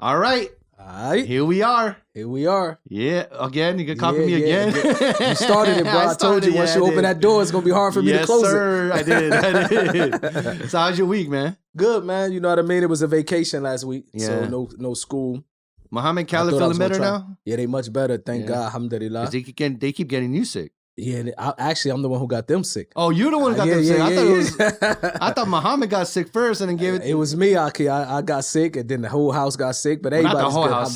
All right. Here we are. Yeah, again. You can copy me again. You started it, bro. I told you once you open that door, it's going to be hard for me to close it. I did. So how's your week, man? Good, man. You know what I mean? It was a vacation last week, so no school. Muhammad, Khaled feeling better now? Yeah, they much better. Thank God. Alhamdulillah. They keep getting you sick. Yeah, actually, I'm the one who got them sick. Oh, you're the one who got them sick. I thought Muhammad got sick first and then gave it. It was me, Aki. I got sick, and then the whole house got sick. But everybody, not the whole good, house.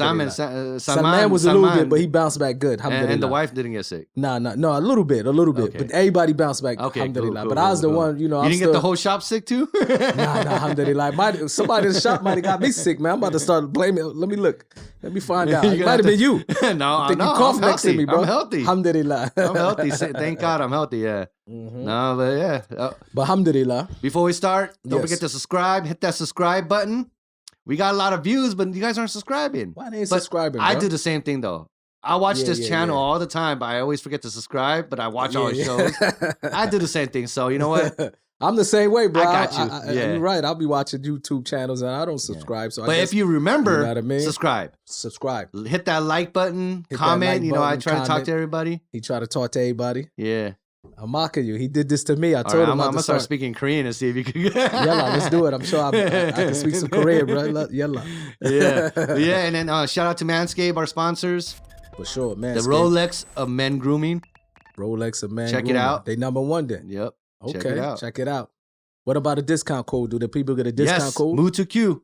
Salman was a little bit, but he bounced back good. And the wife didn't get sick. No, a little bit. Okay. But everybody bounced back. Okay, alhamdulillah. Cool, but I was the one, you didn't get the whole shop sick too? Nah, alhamdulillah. Somebody in the shop might have got me sick, man. I'm about to start blaming. Let me look. Let me find out. It might have been you. No, you coughed next to me, bro. I'm healthy. Alhamdulillah. I'm healthy. Thank God I'm healthy, yeah. No, but yeah. But alhamdulillah. Before we start, don't forget to subscribe. Hit that subscribe button. We got a lot of views, but you guys aren't subscribing. Why they ain't subscribing, bro? I do the same thing, though. I watch this channel all the time, but I always forget to subscribe, but I watch all his shows. I do the same thing, so you know what? I'm the same way, bro. I got you. You're right. I'll be watching YouTube channels, and I don't subscribe. So, but if you remember, you know what I mean? Subscribe. Hit that like button. Comment. I try to talk to everybody. He try to talk to everybody. Yeah. I'm mocking you. He did this to me. I told him I'm gonna start speaking Korean and see if you can. Yalla, let's do it. I'm sure I can speak some Korean, bro. Yalla. Yeah. And then shout out to Manscaped, our sponsors. For sure, Manscaped. The Rolex of men grooming. Check it out. They number one then. Yep. Okay. Check it out. What about a discount code? Do the people get a discount code? MU2Q.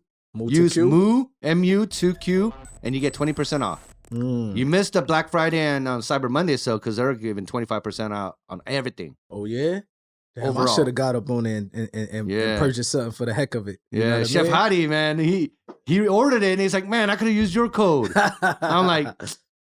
Use MU2Q, and you get 20% off. You missed the Black Friday and Cyber Monday sale because they're giving 25% out on everything. Oh, yeah? Damn, I should have got up on it and purchased something for the heck of it. You know Chef Hadi, man, he ordered it and he's like, man, I could have used your code. I'm like,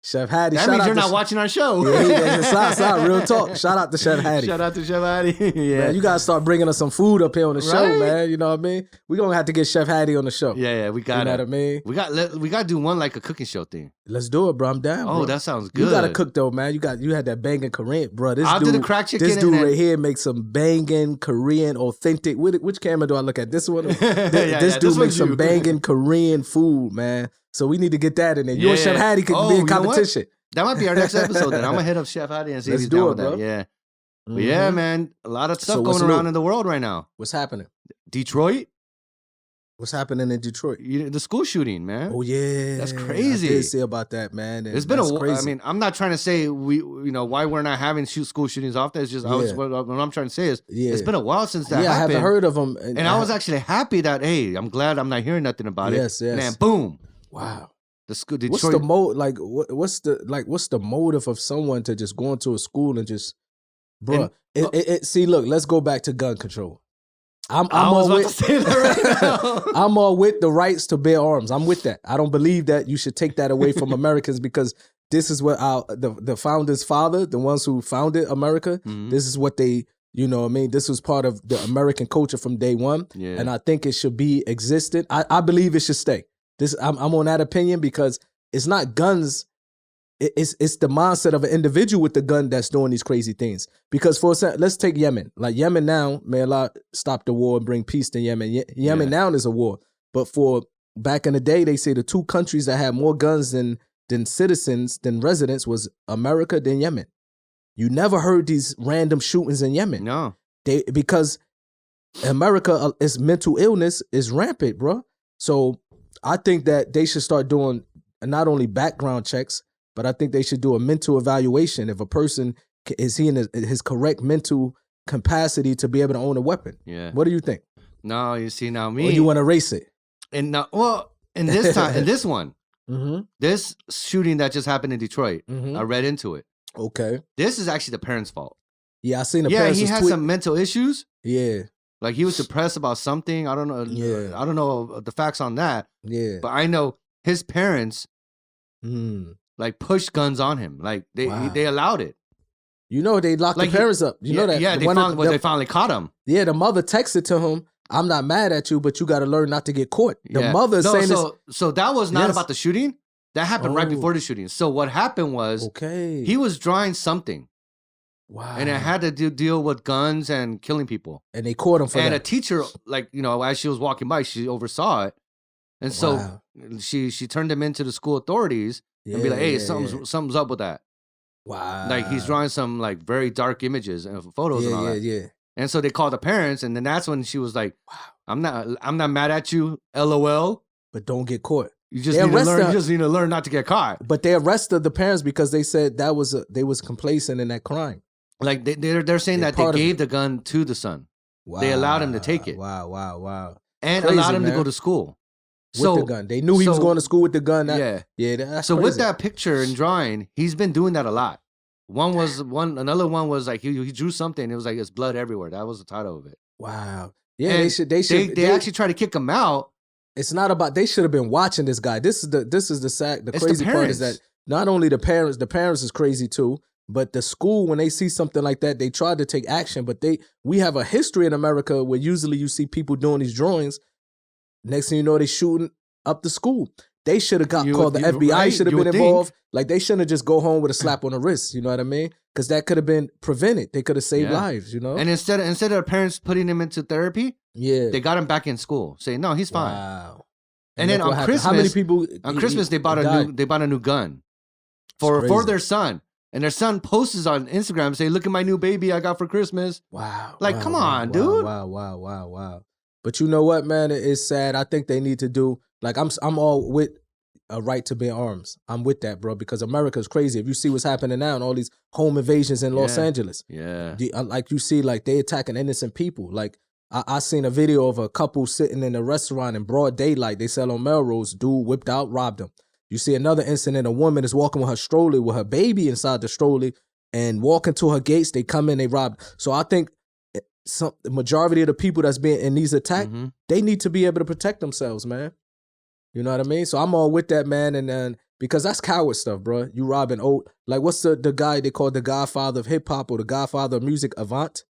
Chef Hadi. That means you're not watching our show. It's real talk. Shout out to Chef Hadi. Shout out to Chef Hadi. Yeah, man, you gotta start bringing us some food up here on the show, man. You know what I mean? We're gonna have to get Chef Hadi on the show. Yeah, we got it. You know what I mean? We got to do one like a cooking show thing. Let's do it, bro. I'm down. Oh, bro. That sounds good. You gotta cook though, man. You had that banging Korean, bro. I'll do the crack chicken. This dude right here makes some banging Korean, authentic. Which camera do I look at? This one. This dude makes some banging Korean food, man. So we need to get that in there. You and Chef Hadi could be in competition. That might be our next episode then. I'm going to hit up Chef Hadi and see if he's down with that. Yeah. But yeah, man. A lot of stuff going around in the world right now. What's happening? Detroit? What's happening in Detroit? The school shooting, man. Oh, yeah. That's crazy. I did see about that, man. It's been crazy. I mean, I'm not trying to say why we're not having school shootings often. It's just what I'm trying to say is it's been a while since that happened. I haven't heard of them. And I was actually happy that, hey, I'm glad I'm not hearing nothing about it. Yes. Man, boom. Wow. The school, Detroit. What's the mode? Like, what's the motive of someone to just go into a school and just, bro? See, look, let's go back to gun control. I'm all with the rights to bear arms. I'm with that. I don't believe that you should take that away from Americans because this is what the founders' father, the ones who founded America, this is what they, you know what I mean? This was part of the American culture from day one. Yeah. And I think it should be existent. I believe it should stay. I'm on that opinion because it's not guns. It's the mindset of an individual with the gun that's doing these crazy things. Because let's take Yemen. Like Yemen now, may Allah stop the war and bring peace to Yemen. Yemen now is a war. But for back in the day, they say the two countries that had more guns than citizens, than residents was America, then Yemen. You never heard these random shootings in Yemen. No. Because America, its mental illness is rampant, bro. So I think that they should start doing not only background checks, but I think they should do a mental evaluation. If a person is he in his correct mental capacity to be able to own a weapon. Yeah. What do you think? No, you see now me. Or you want to erase it? And now, well, in this time, in this one, this shooting that just happened in Detroit, I read into it. Okay. This is actually the parents' fault. Yeah, I seen the parents. Yeah, he had some mental issues. Yeah. Like he was depressed about something. I don't know. Yeah. I don't know the facts on that. Yeah. But I know his parents like pushed guns on him. Like they allowed it. You know they locked the parents up. You know that. Yeah, they finally caught him. Yeah, the mother texted to him, "I'm not mad at you, but you got to learn not to get caught." The mother saying this. So that was not about the shooting. That happened right before the shooting. So what happened was he was drawing something. Wow. And it had to deal with guns and killing people. And they caught him for that. And a teacher, like, as she was walking by, she oversaw it. And so she turned him into the school authorities and be like, hey, something's up with that. Wow. Like he's drawing some like very dark images and photos and all that. Yeah. And so they called the parents, and then that's when she was like, I'm not mad at you, LOL. But don't get caught. You just need to learn not to get caught. But they arrested the parents because they said they was complacent in that crime. Like they're saying that they gave the gun to the son. Wow. They allowed him to take it. Wow. And crazy, allowed him to go to school. With the gun. They knew he was going to school with the gun. That's so crazy. With that picture and drawing, he's been doing that a lot. Another one was like he drew something. It was like it's blood everywhere. That was the title of it. Wow. Yeah, and they actually tried to kick him out. It's not about, they should have been watching this guy. This is the crazy part is that not only the parents is crazy too, but the school, when they see something like that, they try to take action. But we have a history in America where usually you see people doing these drawings. Next thing you know, they shooting up the school. They should have called. The FBI should have been involved. Like they shouldn't have just go home with a slap on the wrist. You know what I mean? Because that could have been prevented. They could have saved lives. You know. And instead of parents putting him into therapy, they got him back in school, saying no, he's fine. Wow. And then on Christmas, how many people? On Christmas, they bought a new gun for their son. And their son posts on Instagram and say, "Look at my new baby I got for Christmas." Wow. Like, come on, dude. Wow. But you know what, man? It's sad. I think they need to do, like, I'm all with a right to bear arms. I'm with that, bro, because America's crazy. If you see what's happening now and all these home invasions in Los Angeles. Yeah. Like you see, like, they attacking innocent people. Like, I seen a video of a couple sitting in a restaurant in broad daylight. They sell on Melrose. Dude whipped out, robbed them. You see another incident, a woman is walking with her stroller, with her baby inside the stroller, and walking to her gates. They come in, they rob. So I think the majority of the people that's being in these attacks, they need to be able to protect themselves, man. You know what I mean? So I'm all with that, man. And then because that's coward stuff, bro. You robbing old, like what's the guy they call the Godfather of hip hop or the Godfather of music, Avant?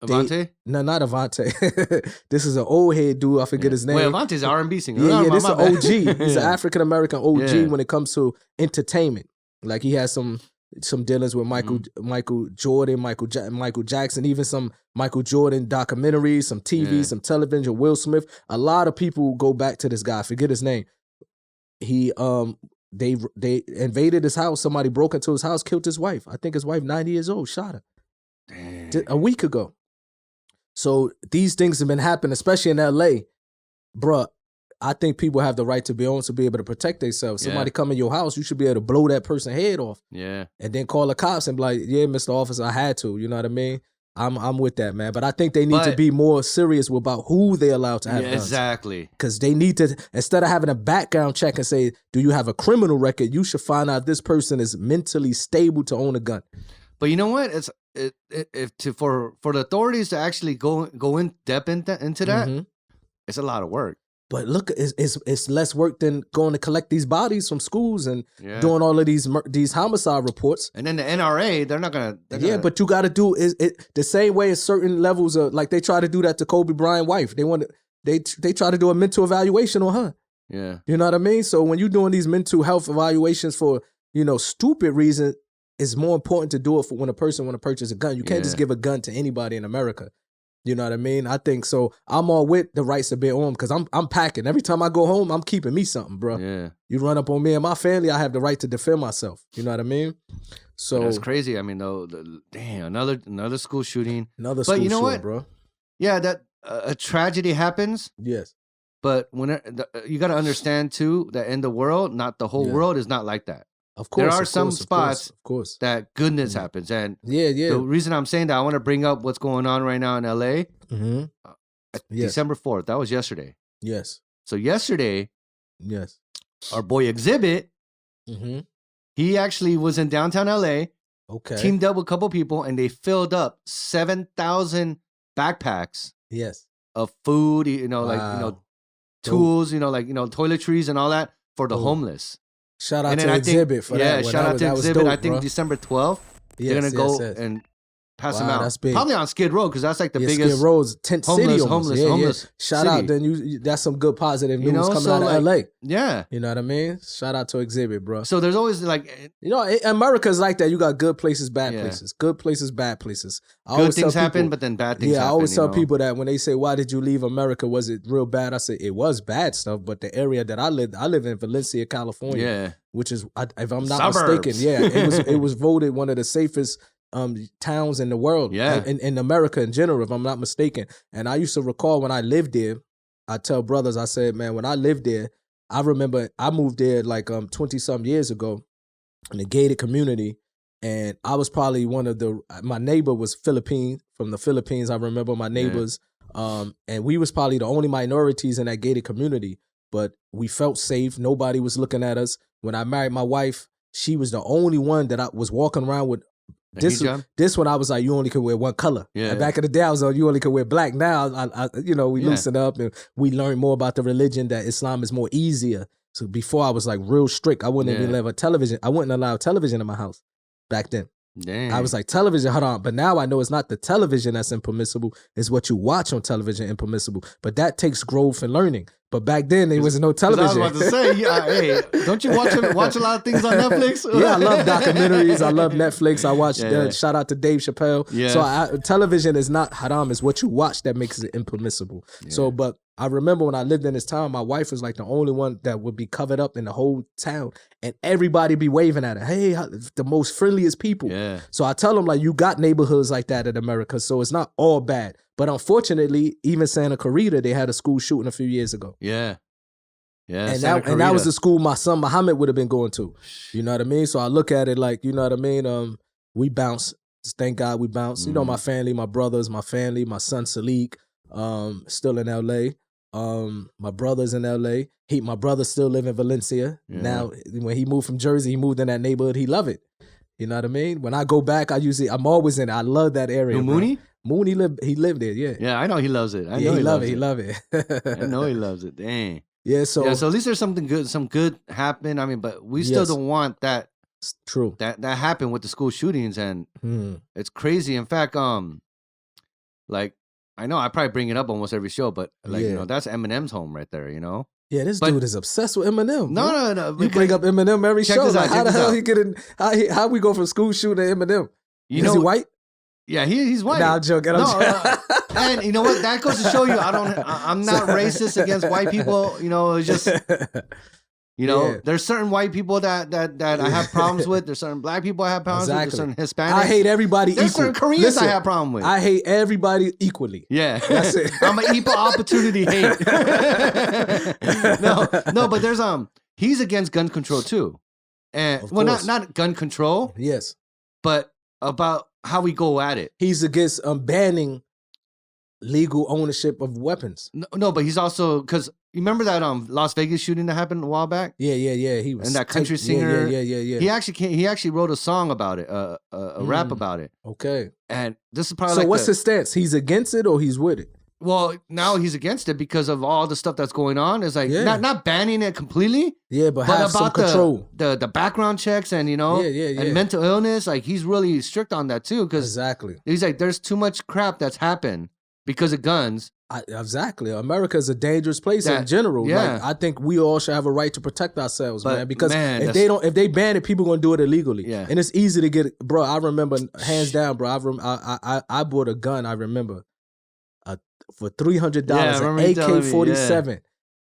Avante? No, not Avante. This is an old head dude. I forget his name. Well, Avante's an R&B singer. Yeah, this is an OG. He's an African American OG when it comes to entertainment. Like he has some dealings with Michael Jordan, Michael Jackson, even some Michael Jordan documentaries, some TV, some television, Will Smith. A lot of people go back to this guy. I forget his name. He they invaded his house. Somebody broke into his house, killed his wife. I think his wife, 90 years old, shot her. Damn. A week ago. So these things have been happening, especially in LA. Bruh, I think people have the right to be able to protect themselves. Somebody come in your house, you should be able to blow that person's head off. Yeah. And then call the cops and be like, yeah, Mr. Officer, I had to. You know what I mean? I'm with that, man. But I think they need to be more serious about who they allow to have guns. Exactly. Because they need to, instead of having a background check and say, do you have a criminal record? You should find out this person is mentally stable to own a gun. But you know what? For the authorities to actually go in depth into that, it's a lot of work. But look, it's less work than going to collect these bodies from schools and doing all of these homicide reports. And then the NRA, they're not gonna. But you got to do it the same way as certain levels of, like they try to do that to Kobe Bryant's wife. They try to do a mental evaluation on her. Yeah, you know what I mean. So when you're doing these mental health evaluations for stupid reasons, it's more important to do it for when a person want to purchase a gun. You can't just give a gun to anybody in America. You know what I mean? I think so. I'm all with the rights to bear arms because I'm packing. Every time I go home, I'm keeping me something, bro. Yeah. You run up on me and my family, I have the right to defend myself. You know what I mean? So that's crazy. I mean, though, damn, another school shooting. Another school shooting, what, bro? Yeah, that a tragedy happens. Yes. But you got to understand too that in the world, not the whole world is not like that. Of course, there are some spots that goodness happens. And the reason I'm saying that, I want to bring up what's going on right now in LA. December 4th. That was yesterday. Yes. So yesterday, our boy Exhibit, he actually was in downtown LA, teamed up with a couple people, and they filled up 7,000 backpacks of food, tools, toiletries and all that for the homeless. Shout out to Exhibit for that. Yeah, shout out to Exhibit. I think December 12th, they're going to go and pass them out. That's big. Probably on Skid Row because that's like the biggest. Skid Row's tent city. Homeless. Shout out, then that's some good positive news coming out of LA. Yeah, you know what I mean. Shout out to Exhibit, bro. So there's always like, America's like that. You got good places, bad places. Good places, bad places. Good things happen, but then bad things happen. I always tell people that when they say, "Why did you leave America? Was it real bad?" I say it was bad stuff, but the area that I live in Valencia, California. Yeah. Which is, if I'm not mistaken, it was voted one of the safest towns in the world, in America in general, if I'm not mistaken. And I used to recall when I lived there, I tell brothers, I said, man, when I lived there, I remember I moved there like 20-some years ago in a gated community, and I was probably my neighbor was from the Philippines. I remember my neighbors, and we was probably the only minorities in that gated community, but we felt safe. Nobody was looking at us. When I married my wife, she was the only one that I was walking around with. This one I was like, you only can wear one color. Yeah. And back in the day, I was like, you only can wear black. Now, we loosened up and we learned more about the religion, that Islam is more easier. So before I was like real strict. I wouldn't even allow television. I wouldn't allow television in my house back then. Dang. I was like, television, hold on. But now I know it's not the television that's impermissible. It's what you watch on television impermissible. But that takes growth and learning. But back then, there was no television. I was about to say, hey, don't you watch a lot of things on Netflix? Yeah, I love documentaries. I love Netflix. I watch, shout out to Dave Chappelle. Yeah. So television is not haram. It's what you watch that makes it impermissible. Yeah. So, but I remember when I lived in this town, my wife was like the only one that would be covered up in the whole town, and everybody be waving at her. Hey, the most friendliest people. Yeah. So I tell them, like, you got neighborhoods like that in America, so it's not all bad. But unfortunately, even Santa Clarita, they had a school shooting a few years ago. Yeah. Yeah. And that was the school my son Muhammad would have been going to. You know what I mean? So I look at it like, you know what I mean? We bounce. Just thank God we bounce. Mm-hmm. You know, my family, my brothers, my family, my son Salik, still in LA. My brother's in LA. My brother still live in Valencia. Yeah. Now, when he moved from Jersey, he moved in that neighborhood. He love it. You know what I mean? When I go back, I'm always in it. I love that area. Mooney? Mooney he lived there, yeah. Yeah, I know he loves it. He love it. I know he loves it. Dang. Yeah, so at least there's some good happen. I mean, but we still don't want that. True. That happened with the school shootings, and it's crazy. In fact, like, I know I probably bring it up almost every show, but like, that's Eminem's home right there, Yeah, dude is obsessed with Eminem. No. You bring up Eminem every show. Like, how the hell he get in? How we go from school shooting to Eminem? Is he white? Yeah, he's white. Nah, I'm joking. And you know what? That goes to show you, I'm not racist against white people. It's just, there's certain white people that I have problems with. There's certain black people I have problems with. There's certain Hispanics. I hate everybody equally. There's certain Koreans I have problem with. I hate everybody equally. Yeah. That's it. I'm an equal opportunity hate. No, but there's, he's against gun control too. And not gun control. Yes. But about how we go at it. He's against banning legal ownership of weapons. No, but he's also, because you remember that Las Vegas shooting that happened a while back? Yeah. He was, and that country singer. Yeah. He actually wrote a song about it, a rap about it. Okay. And this is probably so. What's his stance? He's against it or he's with it? Well, now he's against it because of all the stuff that's going on. It's like not banning it completely. Yeah, but have some control. The background checks and and mental illness. Like, he's really strict on that too. Exactly. He's like, there's too much crap that's happened because of guns. Exactly. America is a dangerous place in general. Yeah. Like, I think we all should have a right to protect ourselves, man. Because if they ban it, people gonna do it illegally. Yeah. And it's easy to get. Bro, I remember hands down, bro. I bought a gun. I remember. For $300, an AK-47.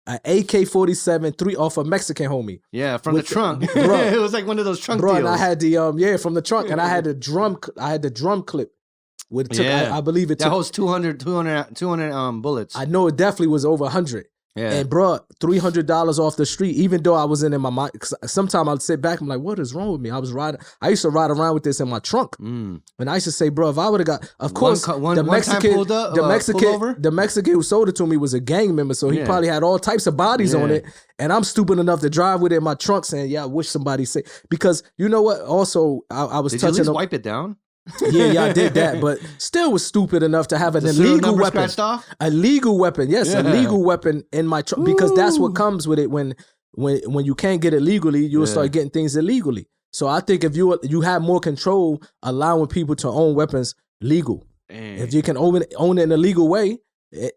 An AK-47, off a Mexican homie. Yeah, from the trunk. Bro, it was like one of those trunk deals. And I had the from the trunk, and I had the drum clip. I believe it took. That holds 200 bullets. I know it definitely was over 100. Yeah. And bro, $300 off the street, even though I was in my mind. Sometimes I'd sit back, I'm like, what is wrong with me? I used to ride around with this in my trunk. And I used to say, bro, if I would have got, of course, the Mexican who sold it to me was a gang member, so he probably had all types of bodies on it. And I'm stupid enough to drive with it in my trunk saying, I wish somebody said, because you know what? Also, I was touching. Did you at least wipe it down? Yeah, I did that, but still was stupid enough to have an illegal weapon. A legal weapon, yes, a legal weapon in my truck, because that's what comes with it. When you can't get it legally, you'll start getting things illegally. So I think if you have more control, allowing people to own weapons, legal. If you can own it in a legal way,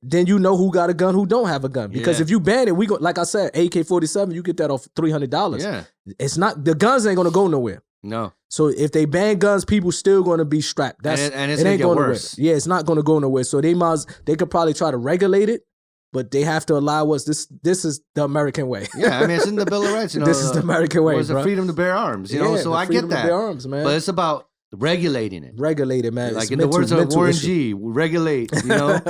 then you know who got a gun, who don't have a gun. Because if you ban it, like I said, AK-47, you get that off $300. Yeah. It's not, the guns ain't gonna go nowhere. No. So if they ban guns, people still gonna be strapped. And it's gonna get worse. Nowhere. Yeah, it's not gonna go nowhere. So they could probably try to regulate it, but they have to allow us. This is the American way. Yeah, I mean, it's in the Bill of Rights. This is the American way. It's the freedom to bear arms. You know, so I get that. To bear arms, man. But it's about regulating it. Regulate it, man. Like in the words of Warren G, regulate, you know?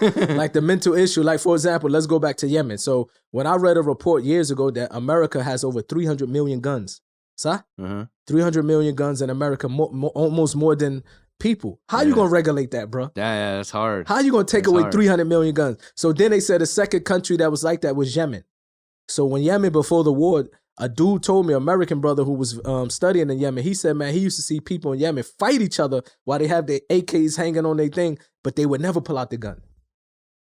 Like the mental issue. Like, for example, let's go back to Yemen. So when I read a report years ago that America has over 300 million guns. 300 million guns in America, almost more than people. How you going to regulate that, bro? Yeah, that's hard. How you going to take away 300 million guns? So then they said the second country that was like that was Yemen. So when Yemen, before the war, a dude told me, an American brother who was studying in Yemen, he said, man, he used to see people in Yemen fight each other while they have their AKs hanging on their thing, but they would never pull out the gun.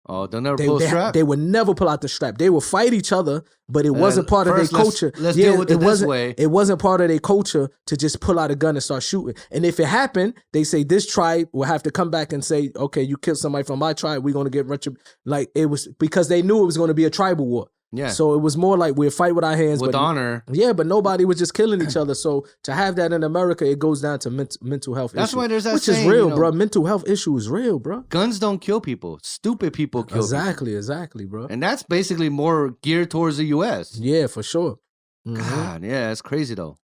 Oh, they'll never pull the strap? They would never pull out the strap. They would fight each other, but it wasn't part of their culture. Let's deal with it this way. It wasn't part of their culture to just pull out a gun and start shooting. And if it happened, they say this tribe will have to come back and say, okay, you killed somebody from my tribe, we're going to get like it was because they knew it was going to be a tribal war. Yeah. So it was more like we'll fight with our hands. With honor. Yeah, but nobody was just killing each other. So to have that in America, it goes down to mental health That's issue. why there's that which saying, is real, you know, bro. Mental health issue is real, bro. Guns don't kill people. Stupid people kill people. Exactly, bro. And that's basically more geared towards the U.S. Yeah, for sure. God, yeah, it's crazy though.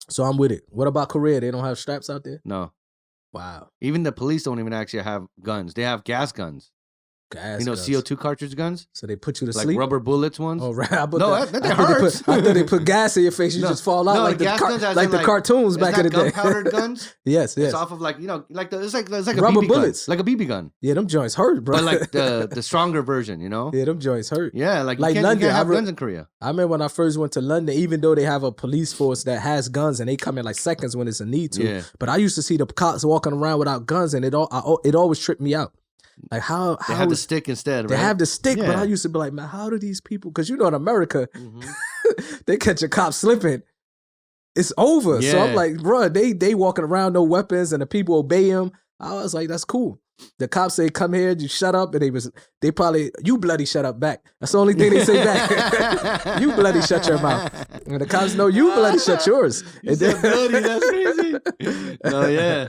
So I'm with it. What about Korea? They don't have straps out there? No. Wow. Even the police don't even actually have guns. They have gas guns. Gas you know, guns. CO2 cartridge guns? So they put you to like sleep? Like rubber bullets ones? Oh, right. That hurts. I thought they put gas in your face. You just fall out like the cartoons back in the day. Gunpowdered guns? Yes. It's off of like, you know, like it's like a rubber BB bullets. Gun. Like a BB gun. Yeah, them joints hurt, bro. But like the stronger version, you know? Yeah, them joints hurt. Yeah, like London, you can't have guns in Korea. I remember when I first went to London, even though they have a police force that has guns and they come in like seconds when it's a need to. Yeah. But I used to see the cops walking around without guns and it always tripped me out. Like how they have the stick instead, right? They have the stick, but I used to be like, man, how do these people? Because you know in America, they catch a cop slipping, it's over. Yeah. So I'm like, bro, they walking around no weapons and the people obey them. I was like, that's cool. The cops say, come here, you shut up, and they probably, you bloody shut up back. That's the only thing they say back. You bloody shut your mouth. And the cops know you bloody shut yours. You said bloody, that's crazy. Oh yeah.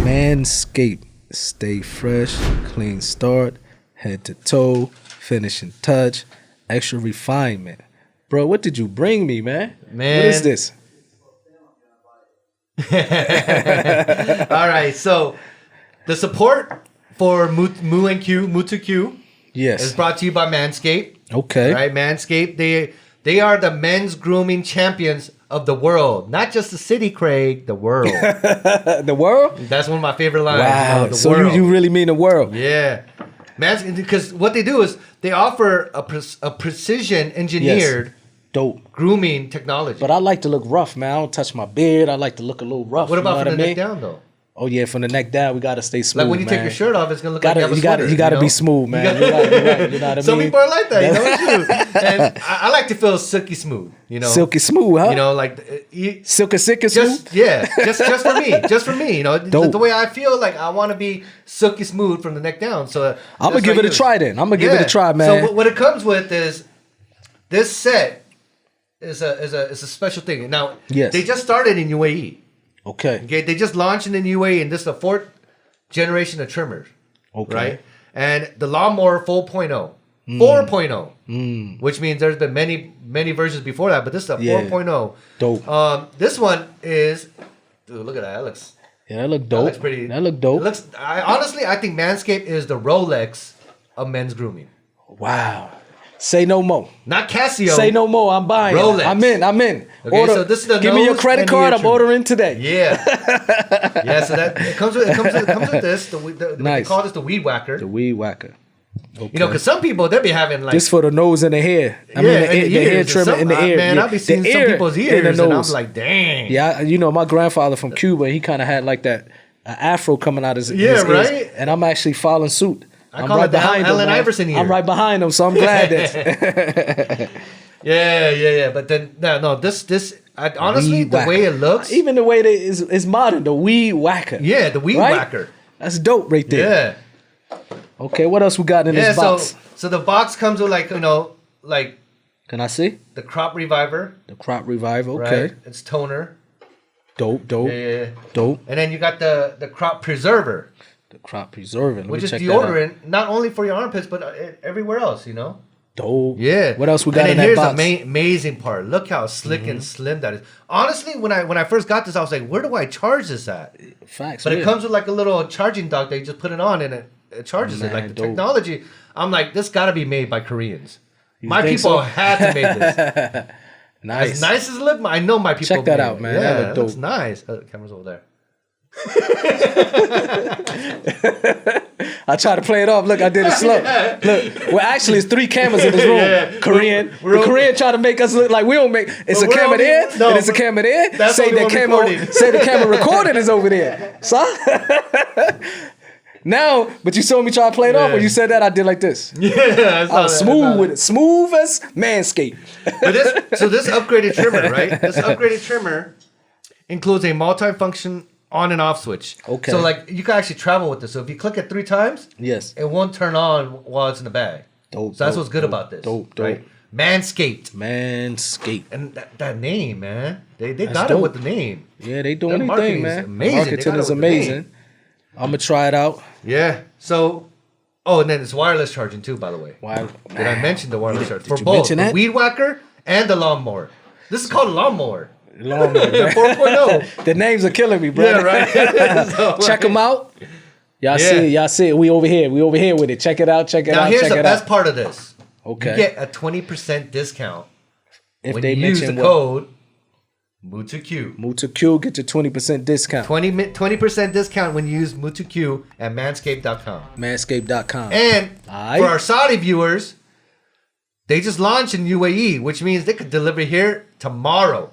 Manscaped. Stay fresh, clean start, head to toe, finishing touch, extra refinement. Bro, what did you bring me, man? What is this? All right, so the support for MU2Q is brought to you by Manscaped. Okay. All right, Manscaped, they are the men's grooming champions of the world. Not just the city, Craig, the world. The world? That's one of my favorite lines. Wow, you know, so world. you really mean the world. Yeah. Because what they do is they offer a precision engineered dope grooming technology. But I like to look rough, man. I don't touch my beard. I like to look a little rough. What about you know from the neck down, though? Oh yeah, from the neck down, we gotta stay smooth. Like when you take your shirt off, it's gonna look like you have a sweater. You gotta be smooth, man. You know what I mean? Some people are like that, you know. And I like to feel silky smooth, you know. Silky smooth, huh? You know, like silky smooth. Yeah, just for me, you know. The way I feel, like I want to be silky smooth from the neck down. So I'm gonna give it a try then. I'm gonna give it a try, man. So what it comes with is this set is a special thing. Now, they just started in UAE. Okay, they just launched in the UAE, and this is the 4th generation of trimmers. Okay. Right? And the Lawnmower 4.0. 4.0. Which means there's been many versions before that, but this is a 4.0. Dope. This one is, dude, look at that. That looks, that look dope. That looks pretty. That look dope. Honestly, I think Manscaped is the Rolex of men's grooming. Wow. Say no more. Not Casio. Say no more. I'm buying. Rolex. I'm in. Okay, order. So this is the Give me your credit card. I'm ordering today. Yeah. Yeah. So that it comes with this. They call this the weed whacker. The weed whacker. Okay. You know, because some people they be having like just for the nose and the hair. I mean, the hair trimmer in the ear. Man, I be seeing some people's ears, and I'm like, dang. Yeah, you know, my grandfather from Cuba, he kind of had like that afro coming out his ears. Right. And I'm actually following suit. I'm right behind him. Allen Iverson here. I'm right behind him, so I'm glad that. Yeah. But then no. This honestly, the way it looks, even the way that is modern, the weed whacker. Yeah, the weed whacker. That's dope right there. Yeah. Okay, what else we got in this box? So the box comes with like. Can I see the crop reviver? The crop reviver. Okay. Right? It's toner. Dope. Yeah. Dope. And then you got the crop preserver. The crop preserver, which is deodorant, not only for your armpits but everywhere else. Dope. Yeah. What else we got in that here's box? the amazing part. Look how slick and slim that is. Honestly, when I first got this, I was like, where do I charge this at? Facts. But it comes with like a little charging dock that you just put it on and it charges it. Like the technology, I'm like, this got to be made by Koreans. My people had to make this. Nice. As nice as it looked, I know my people. Check that out, man. Yeah, that look dope. Looks nice. The camera's over there. I try to play it off. Look, I did it slow. Look, well, actually, it's 3 cameras in this room. Yeah. Korean. The Korean try to make us look like we don't make. It's a camera there, and it's a camera there. Say the camera recording is over there. Son. Now, but you saw me try to play it off. When you said that, I did like this. Yeah, I was smooth with it, smooth as Manscaped. But this upgraded trimmer, right? This upgraded trimmer includes a multi-function on and off switch. Okay. So like you can actually travel with this. So if you click it 3 times, yes, it won't turn on while it's in the bag. Dope. So that's what's good about this. Dope. Right? Manscaped. And that name, man. They got it with the name. Yeah, they doing anything, man. Amazing. Marketing is amazing. I'm gonna try it out. Yeah. So, and then it's wireless charging too, by the way. Why? Did I mention the wireless charging? Did For you both mention the that? weed whacker and the lawnmower. This is called a lawnmower. Lawnmower 4.0. The names are killing me, bro. Yeah, right. So, check them out. Y'all see it. We over here with it. Check it out. Now here's the best part of this. Okay. You get a 20% discount if when they you use the code MU2Q. MU2Q, get your 20% discount. 20% discount when you use MU2Q at manscaped.com. Manscaped.com. And for our Saudi viewers, they just launched in UAE, which means they could deliver here tomorrow.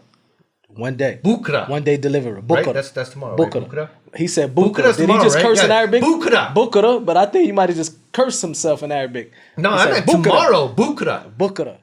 One day. Bukra. One day delivery. Bukra. Right? That's tomorrow. Bukra. Right? He said Bukra. Bukra's Did tomorrow, he just curse in Arabic? Bukra. Bukra, but I think he might have just cursed himself in Arabic. No, I meant tomorrow. Bukra. Bukra.